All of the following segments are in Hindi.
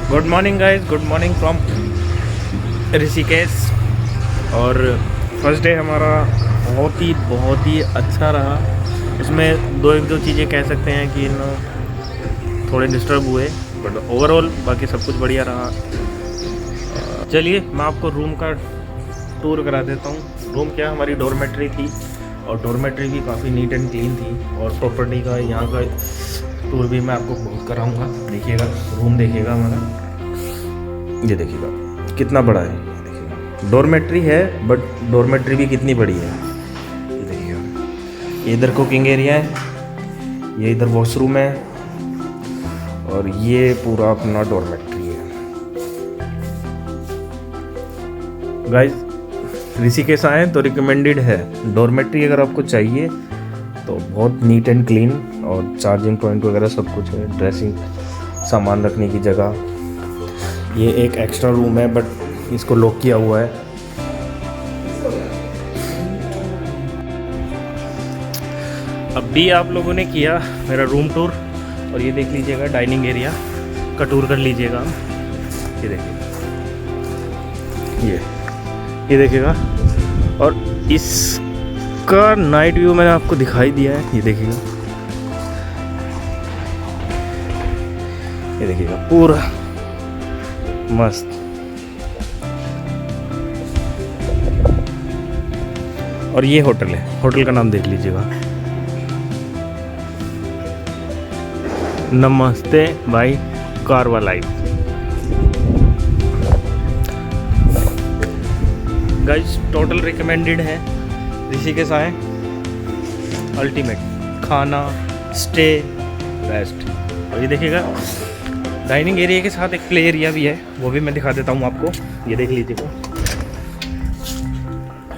Good morning guys, good morning from Rishikesh. और फर्स्ट डे हमारा बहुत ही अच्छा रहा। उसमें दो चीज़ें कह सकते हैं कि थोड़े डिस्टर्ब हुए, बट ओवरऑल बाकी सब कुछ बढ़िया रहा। चलिए मैं आपको रूम का टूर करा देता हूँ। रूम क्या, हमारी डॉर्मेट्री थी और डॉर्मेट्री भी काफ़ी नीट एंड क्लीन थी। और प्रॉपर्टी का यहाँ का टूर भी मैं आपको बहुत कराऊंगा। देखिएगा, रूम देखिएगा हमारा, ये देखिएगा कितना बड़ा है। देखिएगा डॉर्मेट्री है, बट डॉर्मेट्री भी कितनी बड़ी है। ये देखिएगा, ये इधर कुकिंग एरिया है, ये इधर वॉशरूम है और ये पूरा अपना डॉर्मेट्री है। गाइस ऋषिकेश आए तो रिकमेंडेड है डॉर्मेट्री। अगर आपको चाहिए तो बहुत नीट एंड क्लीन और चार्जिंग पॉइंट वगैरह सब कुछ है, ड्रेसिंग सामान रखने की जगह। ये एक एक्स्ट्रा रूम है बट इसको लॉक किया हुआ है। अब भी आप लोगों ने किया मेरा रूम टूर, और ये देख लीजिएगा डाइनिंग एरिया का टूर कर लीजिएगा। ये देखिएगा, ये देखिएगा, और इसका नाइट व्यू मैंने आपको दिखाई दिया है। ये देखिएगा, ये देखिएगा पूरा मस्त। और ये होटल है, होटल का नाम देख लीजिएगा, नमस्ते बाय कारवा लाइफ। गाइस टोटल रिकमेंडेड है, ऋषिकेश आए, अल्टीमेट खाना, स्टे बेस्ट। और ये देखिएगा डाइनिंग एरिया के साथ एक प्ले एरिया भी है, वो भी मैं दिखा देता हूँ आपको। ये देख लीजिएगा,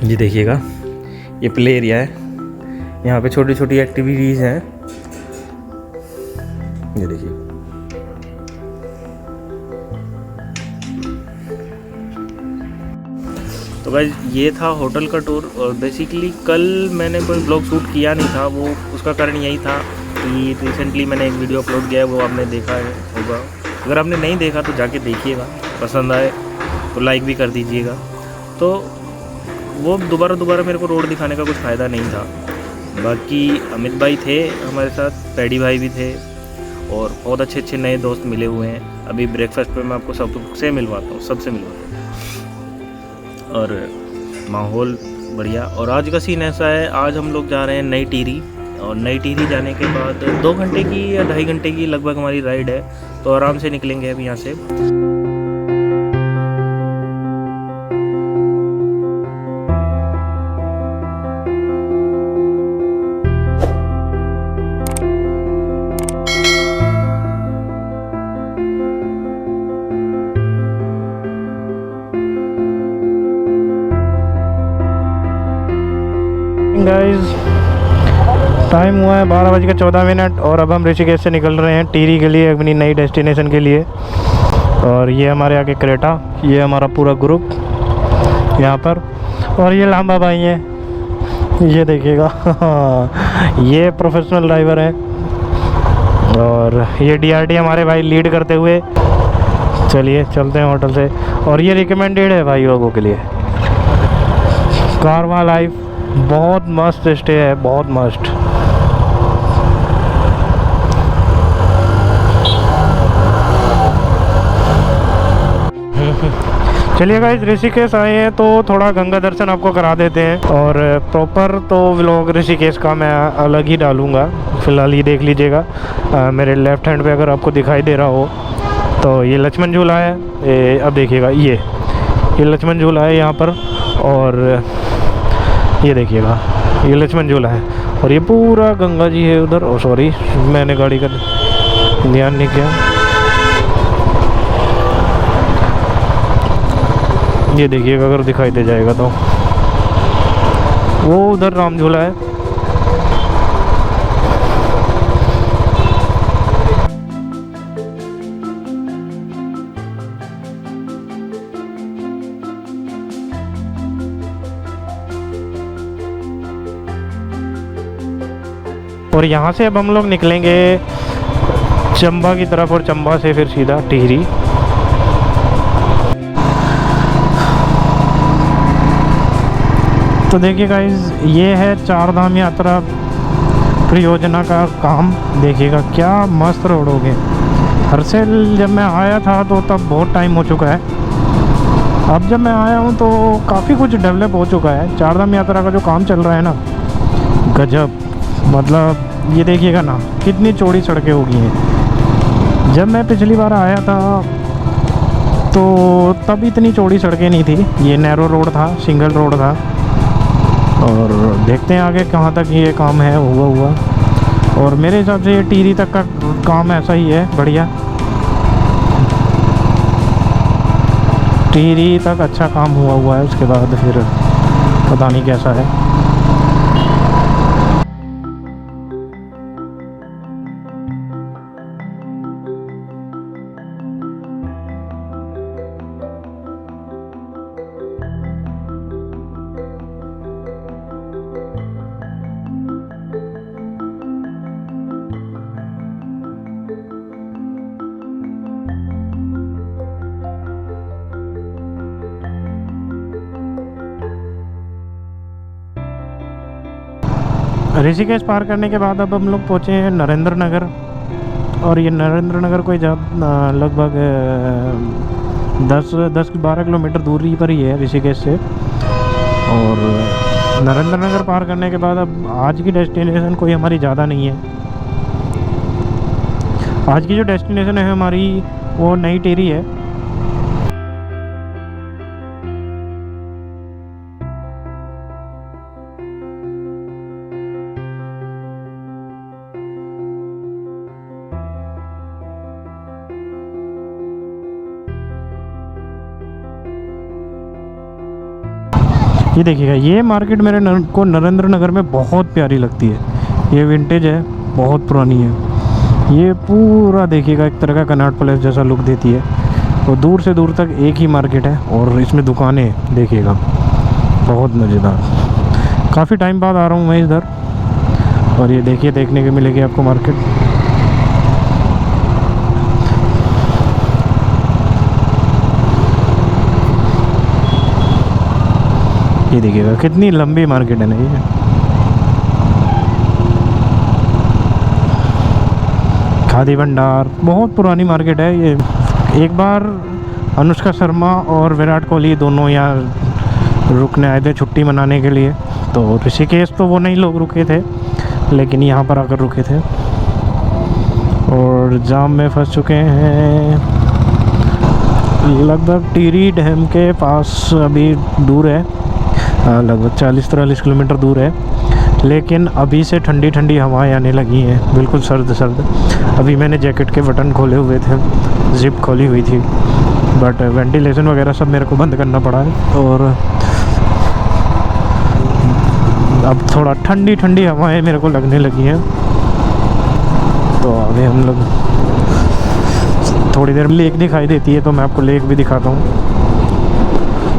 ये देखिएगा, ये प्ले एरिया है। यहाँ पे छोटी छोटी एक्टिविटीज़ हैं। ये देखिए, तो गाइस ये था होटल का टूर। और बेसिकली कल मैंने कोई ब्लॉग शूट किया नहीं था, वो उसका कारण यही था कि रिसेंटली मैंने एक वीडियो अपलोड किया है, वो आपने देखा है होगा। अगर आपने नहीं देखा तो जाके देखिएगा, पसंद आए तो लाइक भी कर दीजिएगा। तो वो दोबारा मेरे को रोड दिखाने का कुछ फ़ायदा नहीं था। बाकी अमित भाई थे हमारे साथ, पैडी भाई भी थे, और बहुत अच्छे नए दोस्त मिले हुए हैं। अभी ब्रेकफास्ट पे मैं आपको सबसे मिलवाता हूँ, और माहौल बढ़िया। और आज का सीन ऐसा है, आज हम लोग जा रहे हैं नई टिहरी, और नई टिहरी जाने के बाद 2 घंटे की या 2.5 घंटे की लगभग हमारी राइड है। तो आराम से निकलेंगे अब यहाँ से। गाइस टाइम हुआ है 12:14 और अब हम ऋषिकेश से निकल रहे हैं टिहरी के लिए, अपनी नई डेस्टिनेशन के लिए। और ये हमारे आगे क्रेटा, ये हमारा पूरा ग्रुप यहाँ पर। और ये लांबा भाई हैं, ये देखिएगा ये प्रोफेशनल ड्राइवर हैं। और ये डीआरडी हमारे भाई लीड करते हुए। चलिए चलते हैं होटल से। और ये रिकमेंडेड है भाई लोगों के लिए, कारवा लाइफ। बहुत मस्त स्टे है, बहुत मस्त। चलिए गाइस ऋषिकेश आए हैं तो थोड़ा गंगा दर्शन आपको करा देते हैं। और प्रॉपर तो व्लॉग ऋषिकेश का मैं अलग ही डालूंगा। फिलहाल ये देख लीजिएगा, मेरे लेफ्ट हैंड पे अगर आपको दिखाई दे रहा हो तो ये लक्ष्मण झूला है। अब देखिएगा, ये लक्ष्मण झूला है यहाँ पर। और ये देखिएगा, ये लक्ष्मण झूला है। और ये पूरा गंगा जी है उधर। ओ सॉरी, मैंने गाड़ी का ध्यान नहीं किया। ये देखिएगा, अगर दिखाई दे जाएगा तो वो उधर राम झूला है। और यहाँ से अब हम लोग निकलेंगे चंबा की तरफ, और चंबा से फिर सीधा टिहरी। तो देखिए गाइस, ये है चार धाम यात्रा परियोजना का काम। देखिएगा क्या मस्त रोड हो गए। हरसेल जब मैं आया था तो तब बहुत टाइम हो चुका है। अब जब मैं आया हूँ तो काफ़ी कुछ डेवलप हो चुका है। चार धाम यात्रा का जो काम चल रहा है ना, गजब। मतलब ये देखिएगा ना कितनी चौड़ी सड़कें हो गई हैं। जब मैं पिछली बार आया था तो तब इतनी चौड़ी सड़कें नहीं थी, ये नैरो रोड था, सिंगल रोड था। और देखते हैं आगे कहाँ तक ये काम है हुआ। और मेरे हिसाब से ये टिहरी तक का काम ऐसा ही है, बढ़िया। टिहरी तक अच्छा काम हुआ है, उसके बाद फिर पता नहीं कैसा है। ऋषिकेश पार करने के बाद अब हम लोग पहुँचे हैं नरेंद्र नगर। और ये नरेंद्र नगर कोई लगभग 10-12 किलोमीटर दूरी पर ही है ऋषिकेश से। और नरेंद्र नगर पार करने के बाद अब आज की डेस्टिनेशन कोई हमारी ज़्यादा नहीं है। आज की जो डेस्टिनेशन है हमारी वो नई टिहरी है। ये देखिएगा, ये मार्केट मेरे को नरेंद्र नगर में बहुत प्यारी लगती है। ये विंटेज है, बहुत पुरानी है। ये पूरा देखिएगा एक तरह का कनॉट प्लेस जैसा लुक देती है। और दूर से दूर तक एक ही मार्केट है और इसमें दुकानें देखिएगा, बहुत मज़ेदार। काफ़ी टाइम बाद आ रहा हूँ मैं इधर। और ये देखिए, देखने को मिलेगी आपको मार्केट। ये देखिएगा कितनी लंबी मार्केट है ना ये। खादी भंडार बहुत पुरानी मार्केट है ये। एक बार अनुष्का शर्मा और विराट कोहली दोनों यहाँ रुकने आए थे छुट्टी मनाने के लिए। तो ऋषिकेश तो वो नहीं लोग रुके थे, लेकिन यहाँ पर आकर रुके थे और जाम में फंस चुके हैं। लगभग टिहरी डैम के पास अभी दूर है, लगभग 40-43 किलोमीटर दूर है। लेकिन अभी से ठंडी ठंडी हवाएं आने लगी हैं, बिल्कुल सर्द सर्द। अभी मैंने जैकेट के बटन खोले हुए थे, जिप खोली हुई थी, बट वेंटिलेशन वगैरह सब मेरे को बंद करना पड़ा है। और अब थोड़ा ठंडी ठंडी हवाएं मेरे को लगने लगी हैं। तो अभी हम लोग थोड़ी देर लेक दिखाई देती है तो मैं आपको लेक भी दिखाता हूँ।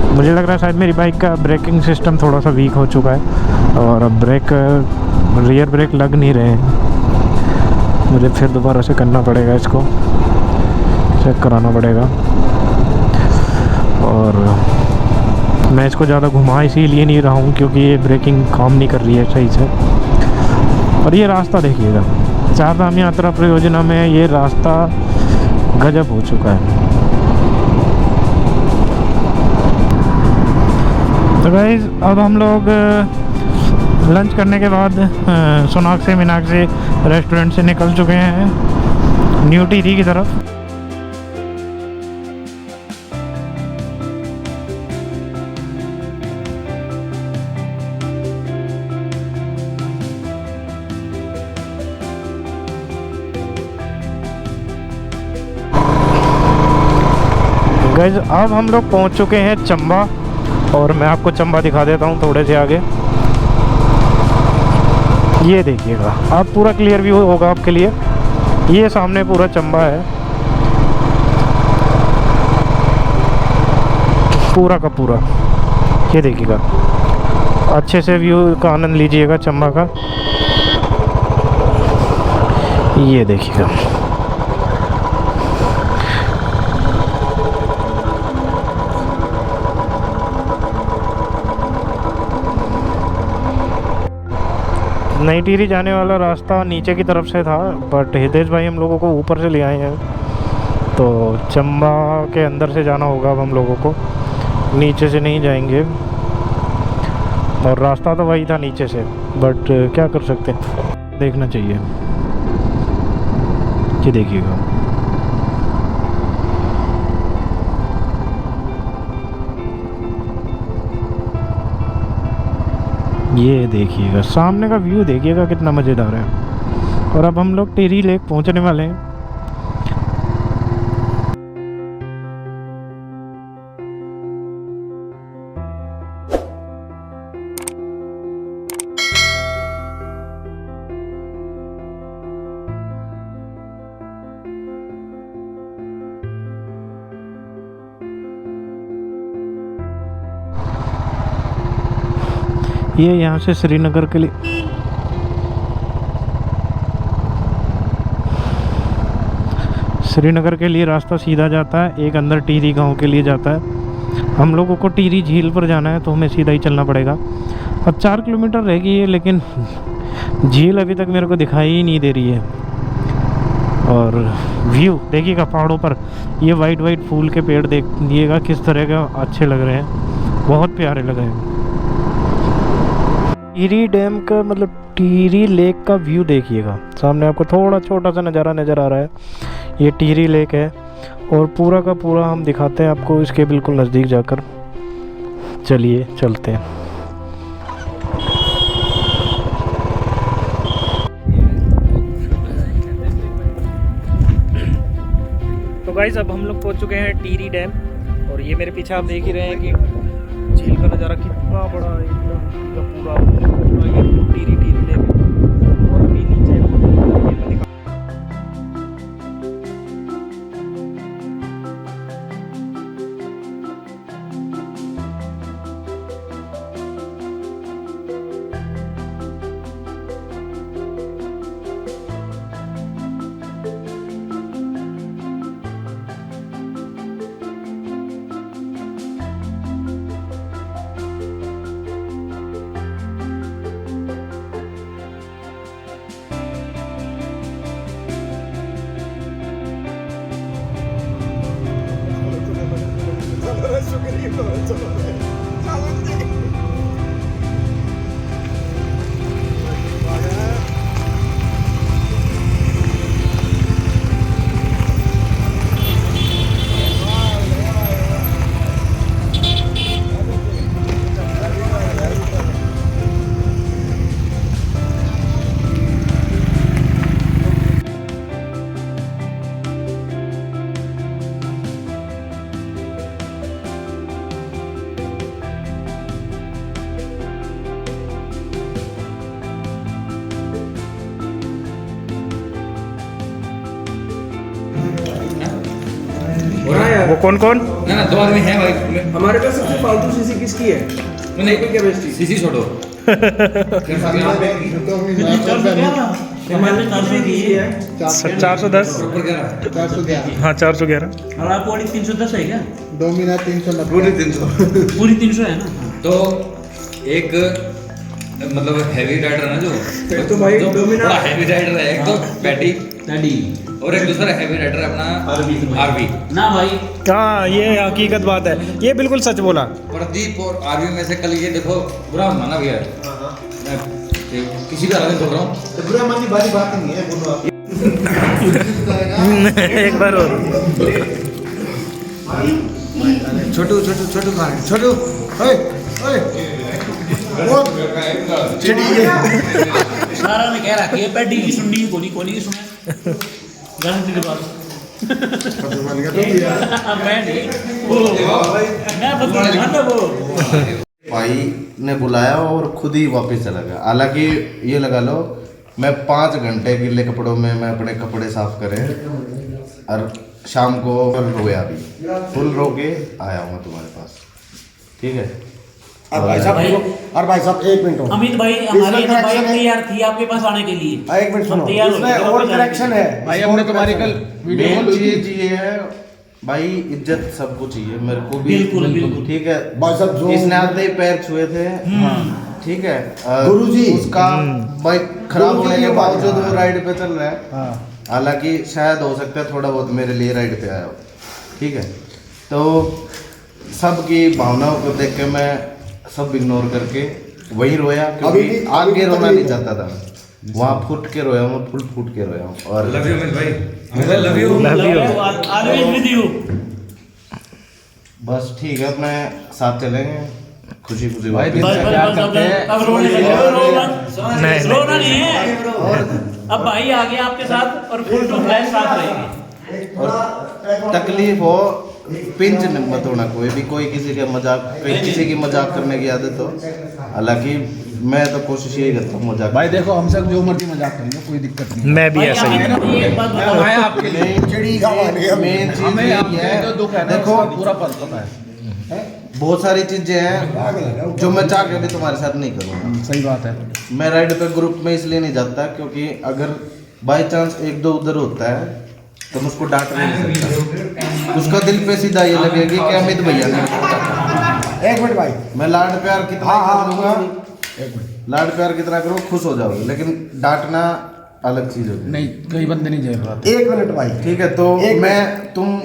मुझे लग रहा है शायद मेरी बाइक का ब्रेकिंग सिस्टम थोड़ा सा वीक हो चुका है और अब रियर ब्रेक लग नहीं रहे हैं। मुझे फिर दोबारा से करना पड़ेगा, इसको चेक कराना पड़ेगा। और मैं इसको ज़्यादा घुमा इसीलिए नहीं रहा हूँ क्योंकि ये ब्रेकिंग काम नहीं कर रही है सही से। और ये रास्ता देखिएगा, चार धाम यात्रा परियोजना में ये रास्ता गजब हो चुका है। तो गाइस, अब हम लोग लंच करने के बाद सोनाक्षी मीनाक्षी रेस्टोरेंट से निकल चुके हैं न्यू टिहरी की तरफ। गाइस, अब हम लोग पहुंच चुके हैं चंबा और मैं आपको चंबा दिखा देता हूँ थोड़े से आगे। ये देखिएगा, अब पूरा क्लियर व्यू होगा आपके लिए। ये सामने पूरा चंबा है, पूरा का पूरा। ये देखिएगा, अच्छे से व्यू का आनंद लीजिएगा चंबा का। ये देखिएगा, नई टिहरी जाने वाला रास्ता नीचे की तरफ से था, बट हितेश भाई हम लोगों को ऊपर से ले आए हैं, तो चंबा के अंदर से जाना होगा अब हम लोगों को, नीचे से नहीं जाएंगे। और रास्ता तो वही था नीचे से, बट क्या कर सकते हैं, देखना चाहिए। ये देखिएगा, ये देखिएगा सामने का व्यू, देखिएगा कितना मज़ेदार है। और अब हम लोग टिहरी लेक पहुंचने वाले हैं। ये यहाँ से श्रीनगर के लिए रास्ता सीधा जाता है, एक अंदर टिहरी गांव के लिए जाता है। हम लोगों को टिहरी झील पर जाना है तो हमें सीधा ही चलना पड़ेगा। अब 4 किलोमीटर रह गई है, लेकिन झील अभी तक मेरे को दिखाई ही नहीं दे रही है। और व्यू देखिएगा पहाड़ों पर, ये वाइट फूल के पेड़ देखिएगा किस तरह का अच्छे लग रहे हैं, बहुत प्यारे लग रहे हैं। टिहरी डैम का मतलब टिहरी लेक का व्यू देखिएगा, सामने आपको थोड़ा छोटा सा नज़ारा नज़र आ रहा है, ये टिहरी लेक है। और पूरा का पूरा हम दिखाते हैं आपको इसके बिल्कुल नज़दीक जाकर। चलिए चलते हैं। तो गाइस अब हम लोग पहुंच चुके हैं टिहरी डैम, और ये मेरे पीछे आप देख ही रहे हैं कि झील का नज़ारा कितना बड़ा है, एकदम पूरा ये टिहरी लेक है। और भी नीचे ये मैं दिखा, वो कौन कौन ना ना 2 आदमी हैं भाई। हमारे पास सबसे फालतू सीसी किसकी है? नहीं कैपेसिटी सीसी छोड़ो। हिमालय की है 410। ऊपर क्या रहा? 411 हाँ 411। और आप पौड़ी 310 है क्या? डोमिना 390 पूरी 300। पूरी 300 है ना? तो एक मतलब हैवी राइडर है ना जो तो भाई जो डोमिना बड़ा हैवी राइडर है, एक तो पैटी डैडी और एक दूसरा हैवी राइडर है अपना आरवी। ना भाई, हाँ ये हकीकत बात है, ये बिल्कुल सच बोला। प्रदीप और आरवी में से कल ये देखो, बुरा माना भैया, मैं किसी भी हालत में बोल रहा हूँ। बुरा मानी बारी बात नहीं है, बोलो आप। एक बार और छोटू छोटू छोटू कहाँ है? छोटू ओए ओए वो चिड़ी सारा ने कह रहा कि ये पैडी की सुननी कोनी की सुने गारंटी के बाद बन गया तो दिया मैं नहीं वो मैं बता वो भाई ने बुलाया और खुद ही वापस चला गया। हालांकि ये लगा लो मैं 5 घंटे गिले कपड़ों में मैं अपने कपड़े साफ करे और शाम को रोया भी, फुल रो के आया हूँ तुम्हारे पास, ठीक है। और भाई साहब 1 मिनट हो। अमित भाई हमारी तो बाइक तैयार थी आपके पास आने के लिए। 1 मिनट सुनो, तैयार हो इसमें गए, और जाने करेक्शन है भाई हमने तुम्हारी कल मेन चीज ये है भाई, इज्जत सबको चाहिए, मेरे को भी बिल्कुल, बिल्कुल। ठीक है भाई साहब जो इसने आते ही पैर छुए थे, ठीक है गुरुजी। उसका बाइक खराब गुरुजी होने के ये बावजूद बात- वो राइड पे चल रहा है। हाँ हालांकि शायद हो सकता है थोड़ा बहुत मेरे लिए राइड पे आया हो, ठीक है। तो सबकी भावनाओं को देख के मैं सब इग्नोर करके वही रोया, अभी क्योंकि भी आगे रोना नहीं तकलीफ है। चाहता था। वहाँ फुट के रोया हूँ, फुल फूट के रोया हूँ। और लव यू अमित भाई, love you. Always with you. बस ठीक है, अपने साथ चलेंगे, खुशी खुशी बस वापस। बस अब रोने लगे हो, रो मत। नहीं, रोना नहीं है। अब भाई आ गया आपके साथ और फुल टू फ्लैश साथ रहेंगे। और तकलीफ हो, पिंच मत होना कोई भी, कोई किसी के मजाक, किसी की मजाक करने की आदत हो। हालांकि मैं तो कोशिश यही करता हूँ मजाक। भाई देखो हमसे जो मर्जी मजाक करेंगे कोई दिक्कत नहीं। मैं भी ऐसा ही हूँ। एक बात बताओ, मैं आपके लिए चिड़ी का मेन चीज हमें यही आपके है, जो दुख है ना देखो उसका पूरा पता है। बहुत सारी चीजें हैं जो मैं चाह के भी तुम्हारे साथ नहीं करूँगा। सही बात है। मैं राइड पे ग्रुप में इसलिए नहीं जाता क्योंकि अगर बाई चांस एक दो उधर होता है तो मैं उसको डांट नहीं सकता। उसका दिल पे सीधा ये लगेगी कि अमित भैया ने एक मिनट भाई, मैं लाड प्यार कितना करूँगा, एक मिनट। लाड प्यार कितना करो खुश हो जाओगे, लेकिन डांटना अलग चीज होती है। नहीं कई बंदे नहीं झेल रहा। एक मिनट भाई, ठीक है, तो तुम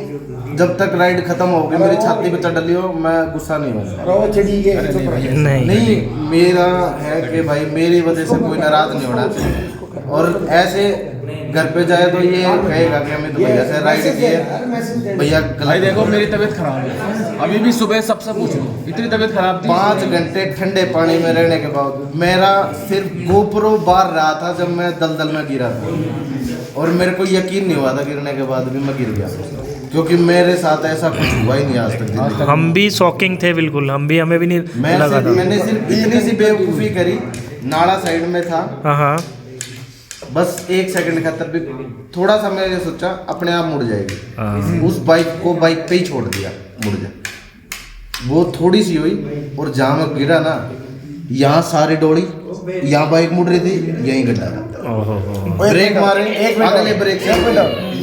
जब तक राइड खत्म होगी मेरी छाती पे चढ़ लियो, मैं गुस्सा नहीं होगा। नहीं, मेरा है कि भाई मेरी वजह से कोई नाराज नहीं होना चाहिए। और ऐसे घर पे जाए तो ये कहेगा कि अमित भैया से राइड किए, भैया भाई देखो मेरी तबीयत खराब है, अभी भी सुबह सबसे पूछ लो, इतनी तबीयत खराब थी। 5 घंटे ठंडे पानी में रहने के बाद मेरा सिर्फ गोप्रो बार रहा था जब मैं दलदल में गिरा था, और मेरे को यकीन नहीं हुआ था गिरने के बाद भी मैं गिर गया, क्योंकि मेरे साथ ऐसा कुछ हुआ ही नहीं आज तक जिंदगी में। हम भी शॉकिंग थे बिल्कुल, हमें भी नहीं लगा था। मैंने सिर्फ इतनी सी बेवकूफ़ी करी, नाला साइड में था, हाँ हाँ, बस 1 सेकंड खातर भी थोड़ा सा मैंने सोचा अपने आप मुड़ जाएगी, हाँ। उस बाइक को बाइक पे ही छोड़ दिया, मुड़ जा। वो थोड़ी सी हुई और जहाँ मैं गिरा ना, यहाँ सारी डोली, यहाँ बाइक मुड़ रही थी, यहीं गड्ढा था। ओहो, ब्रेक मारे, अगले ब्रेक से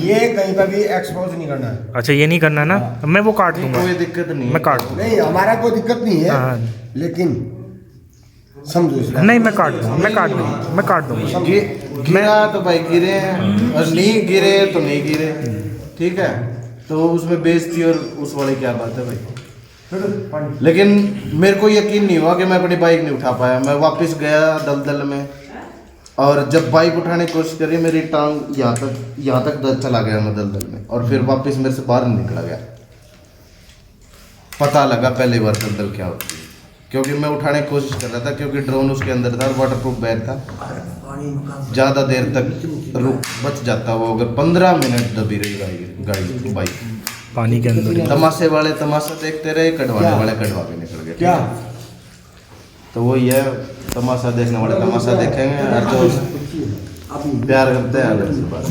ये कहीं पर भी एक्सपोज नहीं करना है। अच्छा ये नहीं करना ना, मैं वो काट दूंगा, कोई दिक्कत नहीं, मैं काट दूंगा। नहीं हमारा कोई दिक्कत नहीं है, हाँ। लेकिन समझो इसका। नहीं मैं काट दूंगा, मैं काट दूंगा। गिरा तो भाई गिरे हैं, और नहीं गिरे तो नहीं गिरे, ठीक है। तो उसमें बेइज्जती और उस वाली क्या बात है भाई। लेकिन मेरे को यकीन नहीं हुआ कि मैं अपनी बाइक नहीं उठा पाया। मैं वापस गया दलदल में, और जब बाइक उठाने की कोशिश करी मेरी टांग यहाँ तक चला गया मैं दलदल में, और फिर वापस मेरे से बाहर निकला गया। पता लगा पहली बार दलदल क्या होती है, क्योंकि मैं उठाने की कोशिश कर रहा था, क्योंकि ड्रोन उसके अंदर था, वाटरप्रूफ बैग था। ज़्यादा देर तक रुक बच जाता वो, अगर 15 मिनट दबी रही गाड़ी बाइक पानी के अंदर। तमाशे वाले तमाशा देखते रहे, कटवाने वाले कटवा के निकल गए। क्या तो वही है, तमाशा देखने वाले तमाशा देखेंगे, और जो प्यार करते हैं अलग से बात।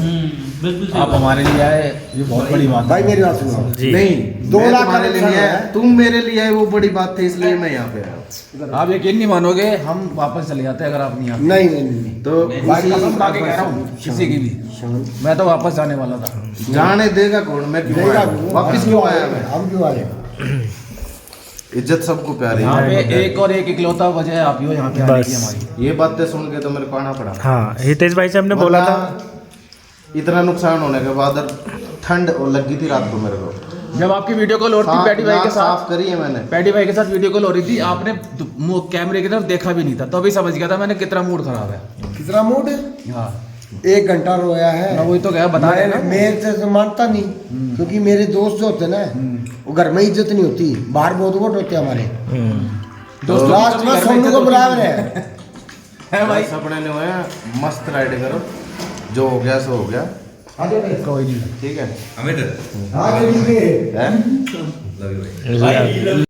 बिल्कुल आप हमारे लिए आए, ये बहुत बड़ी बात। भाई मेरी बात सुनो। जी नहीं, 2 मैं लाख तुम्हारे लिए नहीं आया, तुम मेरे लिए आए, वो बड़ी बात थी, इसलिए मैं यहाँ पे आया। आप यकीन नहीं मानोगे, हम वापस चले जाते अगर आप नहीं आते। नहीं तो भाई कसम खा के कह रहा हूँ, किसी की भी, मैं तो वापस जाने वाला था। जाने देगा कौन, मैं क्यों आया? वापस क्यों आया मैं? हम क्यों आए? इज्जत सबको प्यारी यहाँ है। पे एक और एक इकलौता वजह है आप ही हो यहाँ पे आने की हमारी। ये बातें सुन के तो मेरे को आना पड़ा। हाँ, हितेश भाई से हमने बोला था। इतना नुकसान होने के बाद ठंड और लगी थी रात को मेरे को। जब आपकी वीडियो कॉल हो रही थी पैडी भाई के साथ, साफ करी है मैंने। पैडी भाई के साथ वीडियो कॉल हो रही थी, आपने कैमरे की तरफ देखा भी नहीं था, तो अभी समझ गया था मैंने कितना मूड खराब है। कितना मूड? हाँ 1 घंटा रोया है। मैं वही तो कहा, बता रहे ना। मेरे से तो मानता नहीं, क्योंकि मेरे दोस्त जो होते ना, वो घर में इज्जत नहीं होती, बाहर बहुत वोट होते हैं हमारे। दोस्तों लास्ट में सोनू को बुला रहे है भाई। सपने ने हुए, मस्त राइड करो, जो हो गया सो हो गया, कोई नहीं, ठीक है। अमित हाँ, ठीक है। हैं? लव यू भाई।